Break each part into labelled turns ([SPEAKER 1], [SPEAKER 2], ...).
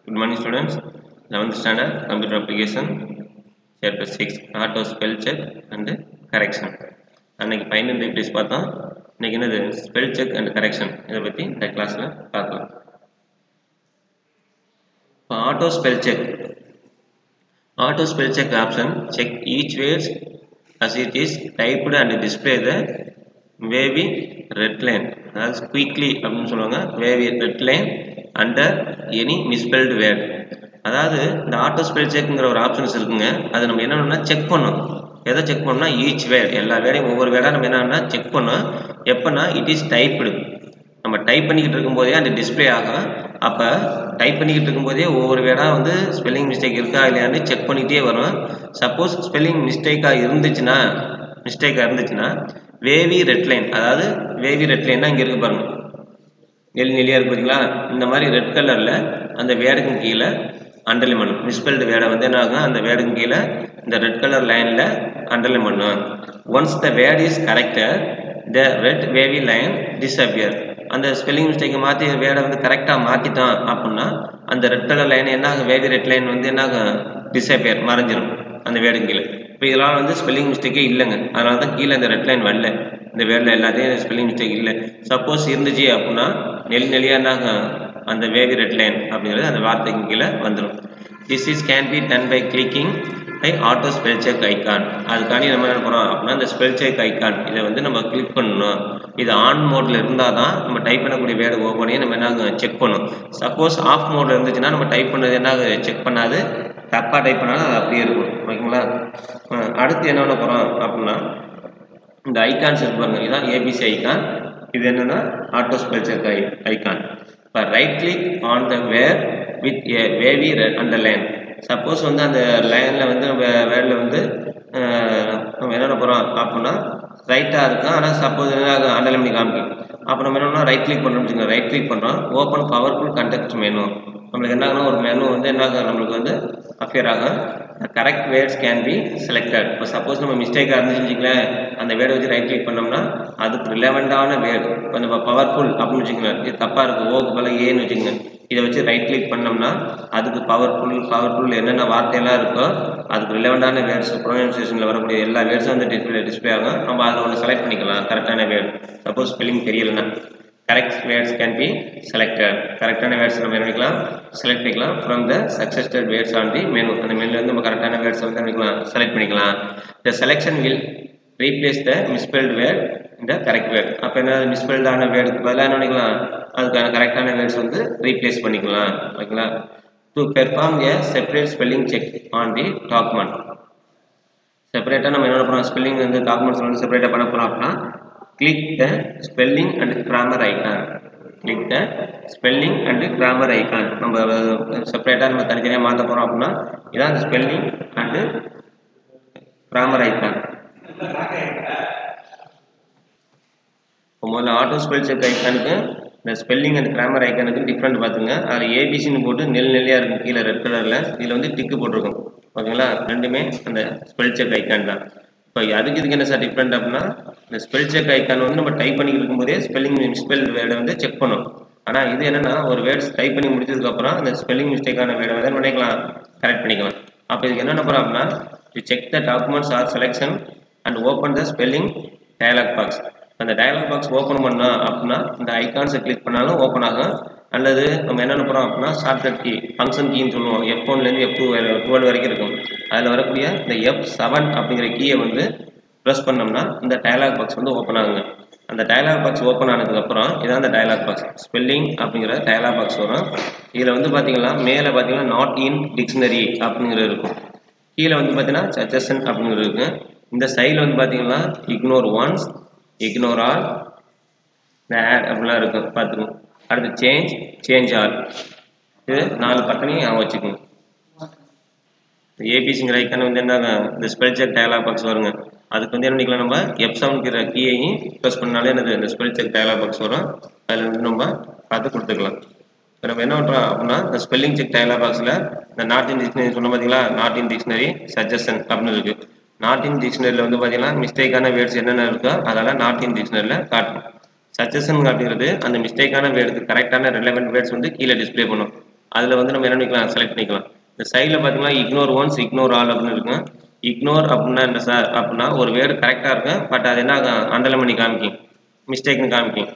[SPEAKER 1] Good morning, students. 11th standard computer application chapter 6 auto spell check and correction. அன்னைக்கு binary types பார்த்தோம். இன்னைக்கு என்னது spell check and correction இதை பற்றி இந்த கிளாஸில் பார்க்கலாம். இப்போ auto spell check option check each words as it is typed and display the wavy red line, அதாவது quickly அப்படின்னு சொல்லுவாங்க, wavy red line under any misspelled word. அதாவது இந்த ஆட்டோ ஸ்பெல் செக்ங்கிற ஒரு ஆப்ஷன்ஸ் இருக்குங்க. அது நம்ம என்ன பண்ணணும்னா செக் பண்ணணும். எதை செக் பண்ணோம்னா ஈச் வேர்ட், எல்லா வேர்டையும் ஒவ்வொரு வேர்டாக நம்ம என்னன்னா செக் பண்ணோம். எப்போனா இட் இஸ் டைப்டு, நம்ம டைப் பண்ணிக்கிட்டு இருக்கும்போதே அந்த டிஸ்பிளே ஆகும். அப்போ டைப் பண்ணிக்கிட்டு இருக்கும்போதே ஒவ்வொரு வேர்டாக வந்து ஸ்பெல்லிங் மிஸ்டேக் இருக்கா இல்லையான்னு செக் பண்ணிகிட்டே வரும். சப்போஸ் ஸ்பெல்லிங் மிஸ்டேக்காக இருந்துச்சுன்னா வேவி ரெட் லைன், அதாவது வேவி ரெட் லைன்னா இங்கே இருக்கு பாருங்க, நெல்லியாக இருக்கு பார்த்தீங்களா, இந்த மாதிரி ரெட் கலரில் அந்த வேர்டுக்கு கீழே அண்டர்லைன் பண்ணும். மிஸ்பெல்டு வேர்டை வந்து என்ன ஆகும், அந்த வேர்டுக்கு கீழே இந்த ரெட் கலர் லைனில் அண்டர்லைன் பண்ணும். Once the word is corrected the red wavy line disappear. அந்த ஸ்பெல்லிங் மிஸ்டேக்கை மாற்றி வேர்டை வந்து கரெக்டாக மாற்றிட்டான் அப்படின்னா அந்த ரெட் கலர் லைன் என்ன ஆகும், வேவி ரெட் லைன் வந்து என்ன ஆகும், டிஸ்அப்பியர், மறைஞ்சிடும் அந்த வேர்டுக்கு கீழே. இப்போ இதெல்லாம் வந்து ஸ்பெல்லிங் மிஸ்டேக்கே இல்லைங்க, அதனால தான் கீழே இந்த ரெட் லைன் வரல. இந்த வேர்டில் எல்லாத்தையும் ஸ்பெல்லிங் மிஸ்டேக் இல்லை. சப்போஸ் இருந்துச்சு அப்படின்னா நெல்லியாக என்ன ஆகும், அந்த வேவி ரெட் லைன் அப்படிங்கிறது அந்த வார்த்தைக்கு கீழே வந்துடும். This is can be done by clicking by auto spell check icon. அதுக்காண்டி நம்ம என்ன பண்ணுறோம் அப்படின்னா இந்த ஸ்பெல் செக் ஐக்கான் இதை வந்து நம்ம கிளிக் பண்ணணும். இது ஆன் மோடில் இருந்தால் தான் நம்ம டைப் பண்ணக்கூடிய வேர்டு ஓப்பனையும் நம்ம என்ன செக் பண்ணணும். சப்போஸ் ஆஃப் மோடில் இருந்துச்சுன்னா நம்ம டைப் பண்ணது என்ன செக் பண்ணாது, தப்பாக டைப் பண்ணாலும் அது அப்படியே இருக்கும். ஓகேங்களா? அடுத்து என்ன பண்ண போகிறோம் அப்படின்னா இந்த ஐக்கான்ஸ் இருக்கு பாருங்க, இதுதான் ஏபிசி ஐக்கான். இது என்னன்னா ஆட்டோ ஸ்பெல் செக் ஐக்கான். இப்போ right click on the word with a wavy underline. Suppose வந்து அந்த லைனில் வந்து நம்ம வேர்டில் வந்து நம்ம என்ன போகிறோம் அப்படின்னா ரைட்டாக இருக்கும், ஆனால் சப்போஸ் அண்டர்லைன் பண்ணி காமிக்கும். அப்போ நம்ம என்னன்னா ரைட் கிளிக் பண்ணுறோம்னு வச்சுக்கோங்க. ரைட் கிளிக் பண்ணுறோம், ஓப்பன் பவர்ஃபுல் கண்டெக்ஸ்ட் மெனு. நம்மளுக்கு என்ன ஆகணும், ஒரு மெனு வந்து என்ன ஆகும், நம்மளுக்கு வந்து அஃபியர் ஆகும். Correct words can be selected. இப்போ சப்போஸ் நம்ம மிஸ்டேக்காக இருந்துச்சுன்னு வச்சுங்களேன், அந்த வேர்டை வச்சு ரைட் கிளிக் பண்ணோம்னா அதுக்கு ரிலவெண்டான வேர்டு, இப்போ நம்ம பவர்ஃபுல் அப்படின்னு வச்சுக்கோங்க, இது தப்பாக இருக்குது, ஓக்கு போல ஏன்னு வச்சுக்கோங்க, இதை வச்சு ரைட் கிளிக் பண்ணோம்னா அதுக்கு பவர்ஃபுல் என்னென்ன வார்த்தையெல்லாம் இருக்கோ அதுக்கு ரிலவெண்டான வேர்ட்ஸ், ப்ரொனன்சியேஷனில் வரக்கூடிய எல்லா வேர்ட்ஸும் வந்து டிஸ்பிளே ஆகும். நம்ம அதில் ஒன்று செலக்ட் பண்ணிக்கலாம் கரெக்டான வேர்டு. சப்போஸ் ஸ்பெல்லிங் தெரியலைன்னா correct words can be selected. கரெக்டான வேர்ட்ஸ் நம்ம என்ன பண்ணிக்கலாம், செலக்ட் பண்ணிக்கலாம் from the suggested words on the menu. அந்த மெனுல வந்து நம்ம கரெக்டான வேர்ட்ஸ் வந்து பண்ணிக்கலாம், செலக்ட் பண்ணிக்கலாம். The selection will replace the misspelled word இந்த கரெக்ட் வேர்ட். அப்போ என்ன மிஸ்பெல்டான வேர்டுக்கு பதிலாக என்ன பண்ணிக்கலாம், அதுக்கான கரெக்டான வேர்ட்ஸ் வந்து ரீப்ளேஸ் பண்ணிக்கலாம். ஓகேங்களா? To perform A separate spelling check on the document. செப்பரேட்டாக நம்ம என்ன பண்ணுறோம், ஸ்பெல்லிங் வந்து டாக்குமெண்ட்ஸ் வந்து செப்பரேட்டாக பண்ண போகிறோம் அப்படின்னா click the spelling and grammar icon. click the spelling and grammar icon. நம்ம செப்பரேட்டாக நம்ம தனித்தனியாக மாற்ற போகிறோம் அப்படின்னா இதான் ஸ்பெல்லிங் அண்ட் கிராமர் ஐக்கான். முதல்ல ஆட்டோ ஸ்பெல் செக் ஐக்கானுக்கு இந்த ஸ்பெல்லிங் அண்ட் கிராமர் ஐக்கானுக்கு டிஃப்ரெண்ட் பார்த்துங்க. அதில் ஏபிசின்னு போட்டு நெல்லியாக இருக்கும் கீழே ரெட் கலரில், இதில் வந்து டிக்கு போட்டிருக்கும். ஓகேங்களா? ரெண்டுமே அந்த ஸ்பெல் செக் ஐக்கான் தான். இப்போ அதுக்கு இதுக்கு என்ன சார் டிஃப்ரெண்ட் அப்படின்னா இந்த ஸ்பெல் செக் ஐக்கான் வந்து நம்ம டைப் பண்ணிட்டு இருக்கும்போதே ஸ்பெல்லிங் மிஸ்பெல் வேர்டை வந்து செக் பண்ணும். ஆனால் இது என்னன்னா ஒரு வேர்ட்ஸ் டைப் பண்ணி முடிச்சதுக்கப்புறம் அந்த ஸ்பெல்லிங் மிஸ்டேக்கான வேர்டை வந்து பண்ணிக்கலாம், கரெக்ட் பண்ணிக்கலாம். அப்போ இதுக்கு என்ன பண்ணுறோம் அப்படின்னா to check the documents or selection and open the spelling dialog box. அந்த டயலாக் பாக்ஸ் ஓப்பன் பண்ணோம் அப்படின்னா இந்த ஐக்கான்ஸை கிளிக் பண்ணாலும் ஓப்பன் ஆகும். அல்லது நம்ம என்ன பண்ணுறோம் அப்படின்னா ஷார்ட்கட் கீ, ஃபங்க்ஷன் கீன்னு சொல்லுவோம், F1லேருந்து F12 வரைக்கும் இருக்கும். அதில் வரக்கூடிய இந்த F7 அப்படிங்கிற கீயை வந்து ப்ரெஸ் பண்ணோம்னா இந்த டயலாக் பாக்ஸ் வந்து ஓப்பன் ஆகுங்க. அந்த டயலாக் பாக்ஸ் ஓப்பன் ஆனதுக்கப்புறம் இதான் அந்த டயலாக் பாக்ஸ் ஸ்பெல்லிங் அப்படிங்கிற டயலாக் பாக்ஸ் வரும். இதில் வந்து பார்த்தீங்கன்னா மேலே பார்த்தீங்கன்னா நாட் இன் டிக்ஷனரி அப்படிங்கிறது இருக்கும், கீழே வந்து பார்த்தீங்கன்னா சஜஷன் அப்படிங்கிறது இருக்குது. இந்த சைடில் வந்து பார்த்தீங்கன்னா ignore once, ignore all, add அப்படிலாம் இருக்கும், பார்த்துக்கோங்க. அடுத்து சேஞ்ச் ஆல், இது 4 பட்டனையும் வச்சுக்கோங்க. ஏபிசிங்கிற ஐக்கான வந்து என்ன இந்த ஸ்பெல் செக் டயலாக் பாக்ஸ் வருங்க. அதுக்கு வந்து என்ன பண்ணிக்கலாம், நம்ம F7 கீயையும் ப்ரெஸ் பண்ணாலே என்னது இந்த ஸ்பெல் செக் டயலாக் பாக்ஸ் வரும். அதில் வந்து நம்ம பார்த்து கொடுத்துக்கலாம். இப்போ நம்ம என்ன பண்ணுறோம் அப்படின்னா இந்த ஸ்பெல்லிங் செக் டயலாக் பாக்ஸில் இந்த நாட் இன் டிக்ஷனரி சொன்ன பார்த்தீங்களா, நாட் இன் டிக்ஷனரி சஜஷன் அப்படின்னு இருக்குது. நாட் இன் டிக்ஷனரியில் வந்து பார்த்தீங்கன்னா மிஸ்டேக்கான வேர்ட்ஸ் என்னென்ன இருக்கோ அதெல்லாம் நாட் இன் டிக்ஷனரியில் காட்டும். சஜஷன் அப்படிங்கிறது அந்த மிஸ்டேக்கான வேர்டுக்கு கரெக்டான ரிலவெண்ட் வேர்ட்ஸ் வந்து கீழே டிஸ்பிளே பண்ணும். அதில் வந்து நம்ம என்ன பண்ணிக்கலாம், செலக்ட் பண்ணிக்கலாம். இந்த சைடில் பார்த்தீங்கன்னா இக்னோர் ஒன்ஸ் இக்னோர் ஆல் அப்படின்னு இருக்கும். இக்னோர் அப்படின்னா என்ன சார் அப்படின்னா ஒரு வேர்டு கரெக்டாக இருக்கும், பட் அது என்ன அண்டர்லைன் பண்ணி காமிக்கும், மிஸ்டேக்னு காமிக்கும்.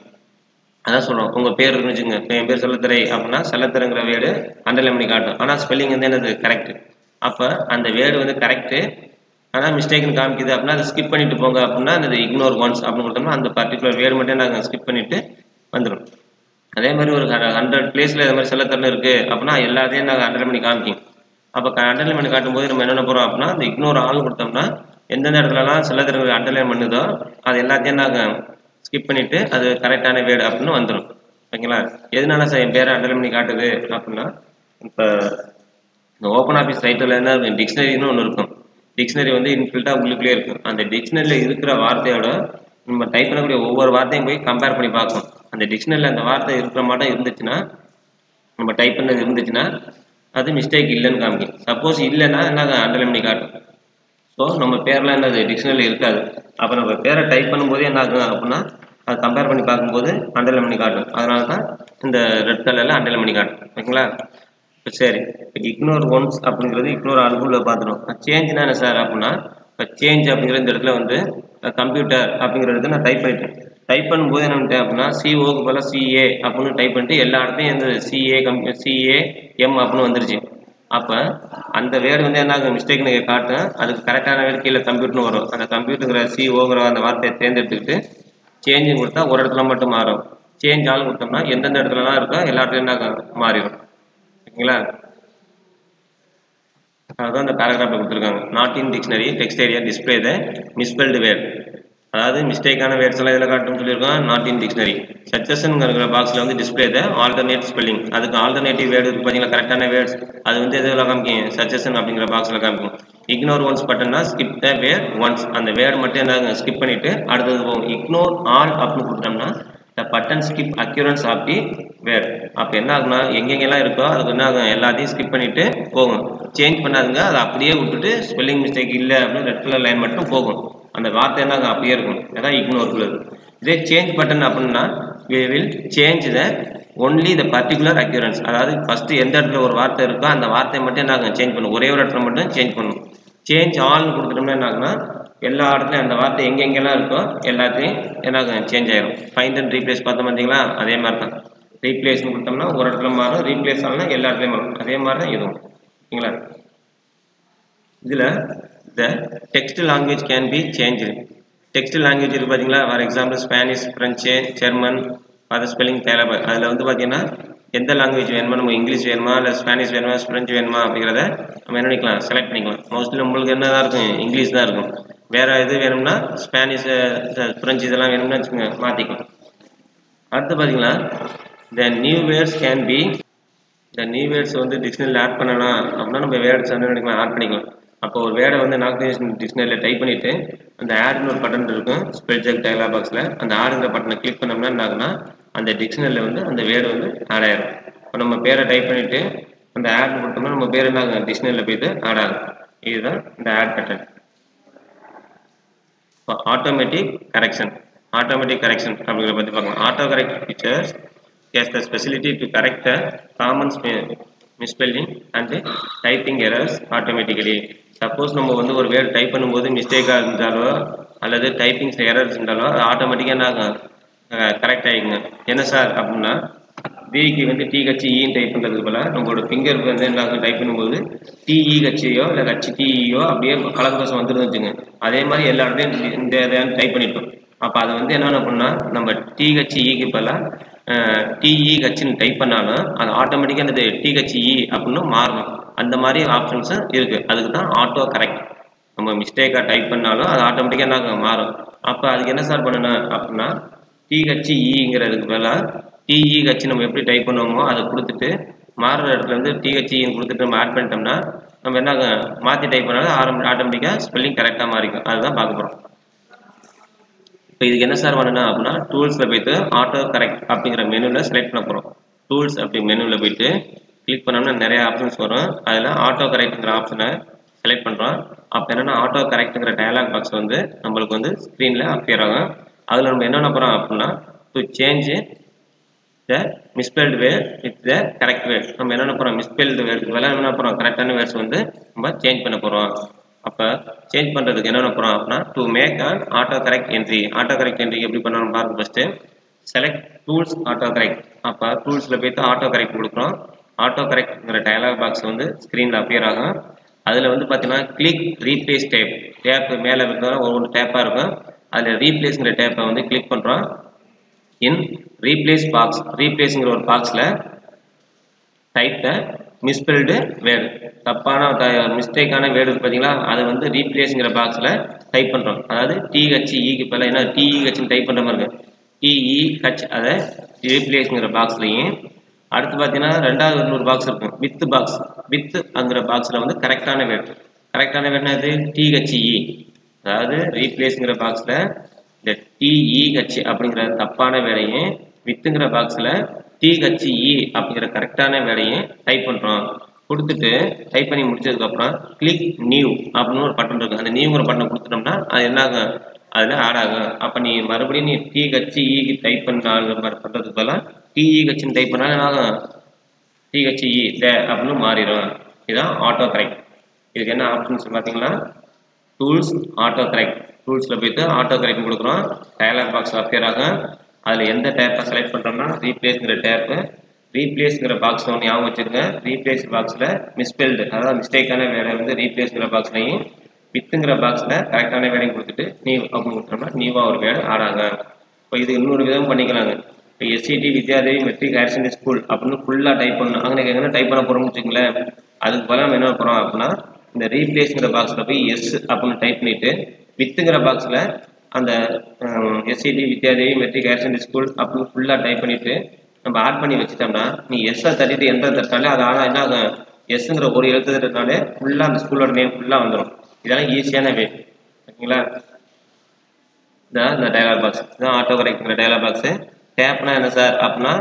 [SPEAKER 1] அதான் சொல்கிறோம், உங்கள் பேர் இருக்குன்னு வச்சுங்க, என் பேர் செல்லத்துறை அப்படின்னா செல்லத்துறைங்கிற வேர்டு அண்டர்லைன் பண்ணி காட்டும், ஆனால் ஸ்பெல்லிங் வந்து என்னது கரெக்டு. அப்போ அந்த வேர்டு வந்து கரெக்டு ஆனால் மிஸ்டேக்னு காமிக்குது அப்படின்னா அதை ஸ்கிப் பண்ணிட்டு போங்க அப்படின்னா அந்த இக்னோர் ஒன்ஸ் அப்படின்னு கொடுத்தோம்னா அந்த பர்டிகுலர் வேர்டு மட்டும் நாங்கள் ஸ்கிப் பண்ணிட்டு வந்துடும். அதே மாதிரி ஒரு 100 பிளேஸில் இது மாதிரி செல்லத்தரணும் இருக்குது அப்படின்னா எல்லாத்தையும் நாங்கள் அண்டர்லைன் பண்ணி காமிக்கும். அப்போ அண்டர்லைன் பண்ணி காட்டும்போது நம்ம என்ன போகிறோம் அப்படின்னா இந்த இக்னோர் ஆல் கொடுத்தோம்னா எந்தெந்த இடத்துலலாம் செல்லத்தரங்கள் அண்டர்லைன் பண்ணுதோ அது எல்லாத்தையும் நாங்கள் ஸ்கிப் பண்ணிவிட்டு அது கரெக்டான வேர்டு அப்படின்னு வந்துடும். ஓகேங்களா? எதனால சார் என் பேரை அண்டர்லைன் பண்ணி காட்டுது அப்படின்னா இப்போ இந்த ஓப்பன் ஆஃபீஸ் ரைட்டரில் என்ன டிக்ஷனரின்னு ஒன்று இருக்கும். டிக்ஷனரி வந்து இன்பில்ட்டாக உள்ளுக்குள்ளே இருக்கும். அந்த டிக்ஷனரியில் இருக்கிற வார்த்தையோட நம்ம டைப் பண்ணக்கூடிய ஒவ்வொரு வார்த்தையும் போய் கம்பேர் பண்ணி பார்க்கும். அந்த டிக்ஷனரியில் அந்த வார்த்தை இருக்கிற மாட்டம் இருந்துச்சுன்னா, நம்ம டைப் பண்ணது இருந்துச்சுன்னா அது மிஸ்டேக் இல்லைன்னு காமிக்கும். சப்போஸ் இல்லைன்னா என்ன அண்டர்லைன் பண்ணி காட்டும். ஸோ நம்ம பேர்லாம் என்னது டிக்ஷனரியில் இருக்காது. அப்போ நம்ம பேரை டைப் பண்ணும்போது என்ன ஆகும் அப்படின்னா அது கம்பேர் பண்ணி பார்க்கும்போது அண்டர்லைன் பண்ணி காட்டும். அதனால தான் இந்த ரெட் கலரில் அண்டர்லைன் பண்ணி காட்டும். ஓகேங்களா? இப்போ சரி, இப்போ இக்னோர் ஒன்ஸ் அப்படிங்கிறது இக்னோர் ஆல்புல பார்த்துடும். சேஞ்ச்னா என்ன சார் அப்படின்னா இப்போ சேஞ்ச் அப்படிங்கிற இந்த இடத்துல வந்து கம்ப்யூட்டர் அப்படிங்கிற இடத்துல நான் டைப் பண்ணிட்டேன். டைப் பண்ணும்போது என்ன பண்ணிட்டேன் அப்படின்னா சிஓக்கு போல சிஏ அப்படின்னு டைப் பண்ணிட்டு எல்லா இடத்தையும் இந்த சிஏஎம் அப்படின்னு வந்துருச்சு. அப்போ அந்த வேர்டு வந்து என்ன ஆகும், மிஸ்டேக்னு காட்டும். அதுக்கு கரெக்டான வேர்டு கீழே கம்ப்யூட்டர்னு வரும். அந்த கம்ப்யூட்டருங்கிற சிஓங்கிற அந்த வார்த்தையை தேர்ந்தெடுத்துக்கிட்டு சேஞ்சுன்னு கொடுத்தா ஒரு இடத்துல மட்டும் மாறும். சேஞ்ச் ஆள் கொடுத்தோம்னா எந்தெந்த இடத்துலலாம் இருக்கோ எல்லா இடத்துலையும் என்ன மாறிடும். ஓகேங்களா? அதுதான் இந்த பேராகிராஃபில் கொடுத்துருக்காங்க. Not in dictionary text area display the misspelled word. அதாவது மிஸ்டேக்கான வேர்ட்ஸ் எல்லாம் இதில் காட்டுன்னு சொல்லியிருக்கோம். நாட் இன் டிக்ஷனரி சஜஷன்ங்கிற பாக்ஸில் வந்து டிஸ்பிளே த ஆல்டர்னேட் ஸ்பெல்லிங். அதுக்கு ஆல்டர்னேட்டிவ் வேர்டு இருக்குது பார்த்தீங்களா, கரெக்டான வேர்ட்ஸ் அது வந்து எதில் காமிக்கும், சஜஷன் அப்படிங்கிற பாக்ஸில் காமிக்கும். இக்னோர் ஒன்ஸ் பட்டன்னா ஸ்கிப் த வேர்ட் ஒன்ஸ், அந்த வேர்டு மட்டும் என்ன ஸ்கிப் பண்ணிவிட்டு அடுத்தது போகும். இக்னோர் ஆல் அப்படின்னு கொடுத்தோம்னா the button skip occurrence of the word. அப்போ என்ன ஆகுனா எங்கெங்கெல்லாம் இருக்கோ அதுக்கு என்ன ஆகும், எல்லாத்தையும் ஸ்கிப் பண்ணிவிட்டு போகும். சேஞ்ச் பண்ணாதுங்க, அதை அப்படியே விட்டுட்டு ஸ்பெல்லிங் மிஸ்டேக் இல்லை அப்படின்னு ரெட் கலர் லைன் மட்டும் போகும். அந்த வார்த்தை என்ன அப்படியே இருக்கும். அதான் இக்னோர். இதே சேஞ்ச் பட்டன் அப்படின்னா we will change the only the particular occurrence. அதாவது ஃபர்ஸ்ட் எந்த இடத்துல ஒரு வார்த்தை இருக்கோ அந்த வார்த்தையை மட்டும் என்ன சேஞ்ச் பண்ணும், ஒரே ஒரு இடத்துல மட்டும் சேஞ்ச் பண்ணும். சேஞ்ச் ஆல்னு கொடுத்துட்டோம்னா என்ன ஆகுனா எல்லா இடத்துலையும் அந்த வார்த்தை எங்கெங்கெல்லாம் இருக்கோ எல்லாத்தையும் என்ன சேஞ்ச் ஆயிடும். ஃபைண்ட் அண்ட் ரீப்ளேஸ் பார்த்தோம் பார்த்தீங்களா, அதே மாதிரி தான். ரீப்ளேஸ்னு கொடுத்தோம்னா ஒரு இடத்துல மாறும், ரீப்ளேஸ் ஆகலாம் எல்லா இடத்துலையும் மாறும். அதே மாதிரி தான் இதுவும். ஓகேங்களா? இதில் the text language can be changed. text language இருக்கு பார்த்தீங்களா, for example Spanish, French, German, அது ஸ்பெல்லிங் தேவை. அதில் வந்து பார்த்தீங்கன்னா எந்த லாங்குவேஜ் வேணுமா, நம்ம இங்கிலீஷ் வேணுமா இல்லை ஸ்பானிஷ் வேணுமா ஃப்ரெஞ்சு வேணுமா அப்படிங்கிறத நம்ம என்ன பண்ணிக்கலாம், செலக்ட் பண்ணிக்கலாம். மோஸ்ட்லி நம்மளுக்கு என்ன தான் இருக்கும், இங்கிலீஷ் தான் இருக்கும். வேறு இது வேணும்னா ஸ்பானிஷ், ஃப்ரெஞ்சு இதெல்லாம் வேணும்னா வச்சுக்கோங்க மாற்றிக்கலாம். அடுத்து பார்த்தீங்கன்னா the new words can be, the new words வந்து டிக்ஷனரியில் ஆட் பண்ணலாம் அப்படின்னா நம்ம வேர்ட்ஸ் வந்து பண்ணிக்கலாம், ஆட் பண்ணிக்கலாம். அப்போ ஒரு வேர்டை வந்து நார்த் டிக்ஷனரியில் டைப் பண்ணிவிட்டு அந்த ஆடுன்னு ஒரு பட்டன் இருக்கும் ஸ்பெல் செக் டயலாக் பாக்ஸில். அந்த ஆடுங்கிற பட்டனை கிளிக் பண்ணோம்னா என்ன ஆகுனா அந்த டிக்ஷனரியில் வந்து அந்த வேர்டு வந்து ஆட் ஆயிடும். இப்போ நம்ம பேரை டைப் பண்ணிவிட்டு அந்த ஆட் கொடுத்தோம்னா நம்ம பேர் என்ன ஆகும், டிக்ஷனரியில் போய்ட்டு ஆட் ஆகும். இதுதான் இந்த ஆட் பட்டன். இப்போ ஆட்டோமேட்டிக் கரெக்ஷன் அப்படிங்கிறத பற்றி பார்க்கலாம். Auto correct features has the specialty to correct the common misspelling and typing errors automatically. Suppose நம்ம வந்து ஒரு வேர்டு டைப் பண்ணும்போது மிஸ்டேக்காக இருந்தாலோ அல்லது டைப்பிங்ஸ் எரர்ஸ் இருந்தாலோ அது ஆட்டோமேட்டிக்காக என்ன கரெக்ட் ஆகிக்குங்க. என்ன சார் அப்படின்னா பிக்கு வந்து டிஹெச்இன்னு டைப் பண்ணுறதுக்கு போல நம்மளோட ஃபிங்கருக்கு வந்து என்ன டைப் பண்ணும்போது டிஇஹெச்ஐயோ இல்லை ஹெச்டிஇயோ அப்படியே கலக்கோசம் வந்துருந்து வச்சுங்க. அதே மாதிரி எல்லா இடத்தையும் இந்த இதையும் டைப் பண்ணிட்டோம். அப்போ அதை வந்து என்னென்ன பண்ணால் நம்ம டிஹெச்இக்கு பதிலாக டிஇஹெச்னு டைப் பண்ணாலும் அது ஆட்டோமேட்டிக்காக அந்த டிஹெச்இ அப்படின்னு மாறணும். அந்த மாதிரி ஆப்ஷன்ஸும் இருக்குது. அதுக்கு தான் ஆட்டோ கரெக்ட். நம்ம மிஸ்டேக்காக டைப் பண்ணாலும் அது ஆட்டோமேட்டிக்காக என்ன மாறும். அப்போ அதுக்கு என்ன சார் பண்ணணும் அப்படின்னா டிஹெச்இங்கிறதுக்கு பதிலாக டிஇஹெச் நம்ம எப்படி டைப் பண்ணுவோமோ அதை கொடுத்துட்டு மாறுற இடத்துல வந்து டிஹெச்இன்னு கொடுத்துட்டு நம்ம ஆட் பண்ணிட்டோம்னா நம்ம என்ன மாற்றி டைப் பண்ணாலும் ஆட்டோமேட்டிக்காக ஸ்பெல்லிங் கரெக்டாக மாறிக்கும். அதுதான் பார்க்க போகிறோம். இப்போ இதுக்கு என்ன சார் பண்ணணும் அப்படின்னா டூல்ஸில் போய்ட்டு ஆட்டோ கரெக்ட் அப்படிங்கிற மெனுவில் செலக்ட் பண்ண போகிறோம். டூல்ஸ் அப்படி மெனுவில் போய்ட்டு கிளிக் பண்ணோம்னா நிறைய ஆப்ஷன்ஸ் வரும். அதில் ஆட்டோ கரெக்ட்டுங்கிற ஆப்ஷனை செலக்ட் பண்ணுறோம். அப்போ என்னென்னா ஆட்டோ கரெக்ட்டுங்கிற டயலாக் பாக்ஸ் வந்து நம்மளுக்கு வந்து ஸ்க்ரீனில் அப்பியர் ஆகும். அதில் நம்ம என்னென்ன போகிறோம் அப்படின்னா to change the misspelled word with the correct word. நம்ம என்ன போறோம் misspelled word வேலை என்ன போறோம் கரெக்டான வேர்ட்ஸ் வந்து நம்ம சேஞ்ச் பண்ண போறோம். அப்ப சேஞ்ச் பண்றதுக்கு என்ன போறோம் அப்படின்னா to make an auto correct entry. auto correct entry எப்படி பண்ணணும் பாருங்க. First select tools auto correct. அப்ப டூல்ஸ்ல போய்ட்டு auto correct கொடுக்கிறோம். auto correctங்கற டயலாக் பாக்ஸ் வந்து ஸ்கிரீன்ல அப்பியர் ஆகும். அதுல வந்து பாத்தீங்கன்னா click replace tab. டேப் மேல இருக்கிற ஒரு டேப்பா இருக்கும். அதுல replaceங்கற டேப்பை வந்து கிளிக் பண்றோம். in replace box replaceங்கற ஒரு பாக்ஸ்ல type the misspelled word. தப்பான மிஸ்டேக்கான வேர்ட் இருக்கு பாத்தீங்களா அதை வந்து replaceங்கற பாக்ஸ்ல டைப் பண்றோம். அதாவது THE க்கு பதிலா என்ன TEH ன்னு டைப் பண்ற மாதிரி இருக்கு. TEH அதை replaceங்கற பாக்ஸ்லயும் அடுத்து பாத்தீங்கன்னா ரெண்டாவது இன்னொரு பாக்ஸ் இருக்கும் with பாக்ஸ் வித்ங்கற பாக்ஸ்ல வந்து கரெக்டான வேர்ட் என்னது THE. அதாவது replaceங்கற பாக்ஸ்ல இந்த TEH அப்படிங்கற தப்பான வேர்டையும் வித்ங்கற பாக்ஸ்ல THE அப்படிங்கற கரெக்டான வேர்டையும் டைப் பண்றோம். கொடுத்துட்டு டைப் பண்ணி முடிச்சதுக்கு அப்புறம் click new அப்படினு ஒரு பட்டன் இருக்கு. அந்த நியூங்கற பட்டனை கொடுத்துட்டோம்னா அது என்ன ஆகும் அதுல ஆட் ஆகும். அப்ப நீ மறுபடியும் நீ THE க்கு டைப் பண்றதுக்கு பதிலா TEH ன்னு டைப் பண்ணா என்ன ஆகும் THE அப்படினு மாறிடும். இதுதான் ஆட்டோ கரெக்ட். இதுக்கு என்ன ஆப்ஷன்ஸ் பாத்தீங்கன்னா டூல்ஸ் ஆட்டோ கரெக்ட். டூல்ஸ்ல போய்ட்டு ஆட்டோ கரெக்ட் கொடுக்குறோம். டயலாக் பாக்ஸ் அப்பியர் ஆகும். அதுல எந்த டேப்பை செலக்ட் பண்றோம்னா ரீப்ளேஸ்ங்கற டேப். ரீப்ளேஸ்ங்கற பாக்ஸ் ஒன்னு ஞாபகம் வச்சுக்கங்க. ரீப்ளேஸ் பாக்ஸ்ல மிஸ்ஸ்பெல்ட் அதாவது மிஸ்டேக்கான வேர்டை வந்து ரீப்ளேஸ்ங்கற பாக்ஸ்லயும் வித்ங்கற பாக்ஸ்ல கரெக்டான வேர்டையும் கொடுத்துட்டு நியூ அப்படின்னு கொடுத்தோம்னா நியூவா ஒரு வேர்டு ஆட் ஆகும். இப்போ இது இன்னொரு விதம் பண்ணிக்கலாங்க. இப்போ SCT Vidyadevi matric higher secondary school அப்படின்னு ஃபுல்லா டைப் பண்ணணும். அங்கே எங்கன்னா டைப் பண்ண போறோம்னு வச்சுக்கங்களேன். அதுக்கு பதிலா நம்ம என்ன போறோம் அப்படின்னா இந்த ரீப்ளேஸ்ங்கற பாக்ஸ்ல போய் எஸ் அப்படின்னு டைப் பண்ணிட்டு வித்ங்கற பாக்ஸ்ல அந்த SCT Vidyadevi matric higher secondary school அப்படின்னு ஃபுல்லா டைப் பண்ணிட்டு நம்ம ஆட் பண்ணி வச்சுட்டோம்னா நீ எஸ் தட்டிட்டு என்டர் தட்டாலே அது ஆனா என்ன ஆகும் எஸ்ங்கற ஒரு எழுத்து தட்டினாலே ஃபுல்லா அந்த ஸ்கூலோட நேம் ஃபுல்லா வந்துடும். இதெல்லாம் ஈஸியான வே. ஓகேங்களா? இந்த டயலாக் பாக்ஸ் இதான் ஆட்டோ கரெக்ட்ங்கிற டயலாக் பாக்ஸ். டேப்னா என்ன சார் அப்படின்னா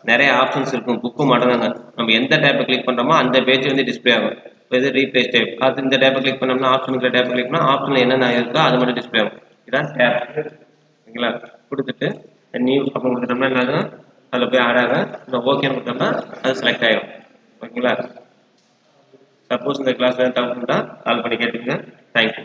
[SPEAKER 1] நிறைய ஆப்ஷன்ஸ் இருக்கும். புக்கு மாட்டோம்தாங்க. நம்ம எந்த டேப்பை கிளிக் பண்றோமோ அந்த பேஜ் வந்து டிஸ்பிளே ஆகும். இது ரீப்ளேஸ் டேப். அது இந்த டேப்பை கிளிக் பண்ணோம்னா ஆப்ஷனுங்கிற டேப்பை கிளிக் பண்ணா ஆப்ஷன்ல என்னென்ன இருக்கோ அது மட்டும் டிஸ்பிளே ஆகும். இதான் டேப். ஓகேங்களா? கொடுத்துட்டு நியூ அப்போ கொடுத்தோம்னா என்ன ஆகும் அதில் போய் ஆட் ஆகும். இந்த ஓகேன்னு கொடுத்தோம்னா அது செலக்ட் ஆகிடும். ஓகேங்களா? சப்போஸ் இந்த கிளாஸ்ல டவுட் இருந்தால் கால் பண்ணி கேட்டுக்கங்க. தேங்க்யூ.